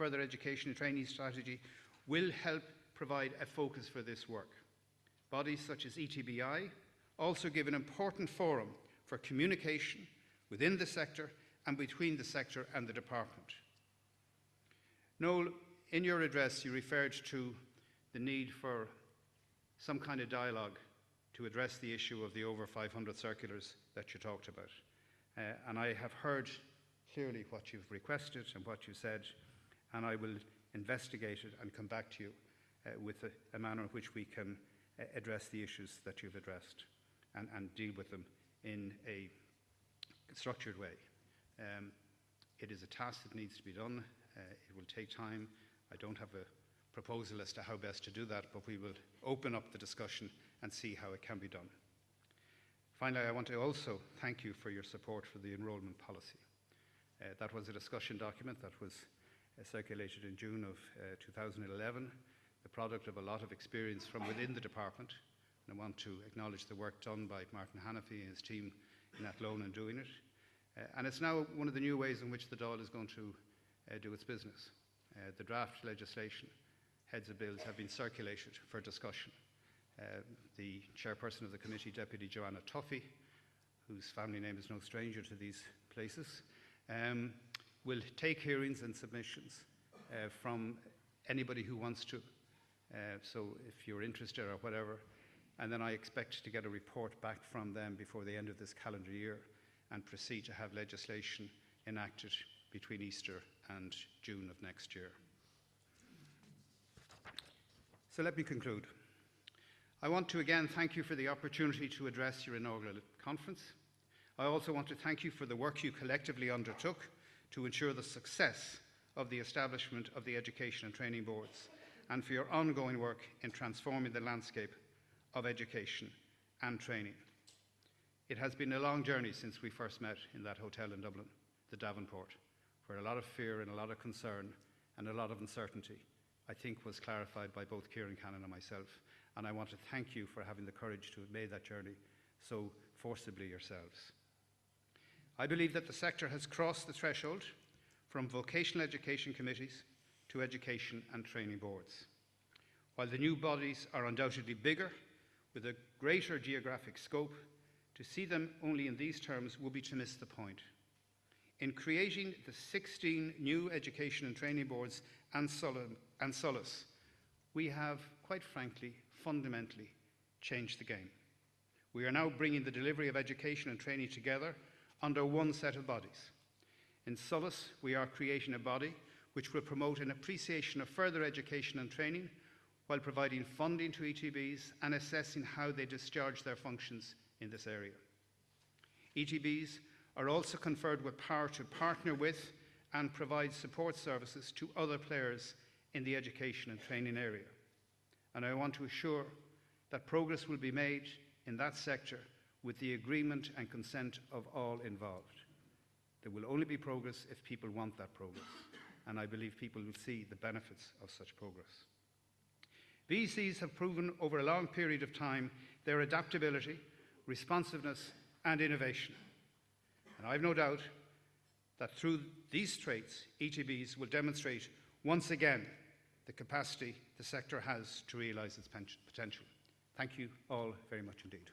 further education and training strategy will help provide a focus for this work. Bodies such as ETBI also give an important forum for communication within the sector and between the sector and the department. Noel, in your address you referred to the need for some kind of dialogue to address the issue of the over 500 circulars that you talked about. And I have heard clearly what you've requested and what you said, and I will investigate it and come back to you with a manner in which we can address the issues that you've addressed and deal with them in a structured way. It is a task that needs to be done. It will take time. I don't have a proposal as to how best to do that, but we will open up the discussion and see how it can be done. Finally, I want to also thank you for your support for the enrolment policy. That was a discussion document that was circulated in June of 2011, the product of a lot of experience from within the department. And I want to acknowledge the work done by Martin Hannafy and his team in Athlone in doing it. And it's now one of the new ways in which the Dáil is going to do its business. The draft legislation, heads of bills, have been circulated for discussion. The chairperson of the committee, Deputy Joanna Tuffy, whose family name is no stranger to these places, will take hearings and submissions from anybody who wants to. So if you're interested or whatever, and then I expect to get a report back from them before the end of this calendar year and proceed to have legislation enacted between Easter and June of next year. So let me conclude. I want to again thank you for the opportunity to address your inaugural conference. I also want to thank you for the work you collectively undertook to ensure the success of the establishment of the Education and Training Boards, and for your ongoing work in transforming the landscape of education and training. It has been a long journey since we first met in that hotel in Dublin, the Davenport, where a lot of fear and a lot of concern and a lot of uncertainty, I think, was clarified by both Kieran Cannon and myself. And I want to thank you for having the courage to have made that journey so forcibly yourselves. I believe that the sector has crossed the threshold from vocational education committees to education and training boards. While the new bodies are undoubtedly bigger, with a greater geographic scope, to see them only in these terms would be to miss the point. In creating the 16 new education and training boards and SOLAS, we have, quite frankly, fundamentally changed the game. We are now bringing the delivery of education and training together under one set of bodies. In SOLAS, we are creating a body which will promote an appreciation of further education and training while providing funding to ETBs and assessing how they discharge their functions in this area. ETBs are also conferred with power to partner with and provide support services to other players in the education and training area. And I want to assure that progress will be made in that sector with the agreement and consent of all involved. There will only be progress if people want that progress, and I believe people will see the benefits of such progress. VECs have proven over a long period of time their adaptability, responsiveness and innovation. And I have no doubt that through these traits, ETBs will demonstrate once again the capacity the sector has to realise its potential. Thank you all very much indeed.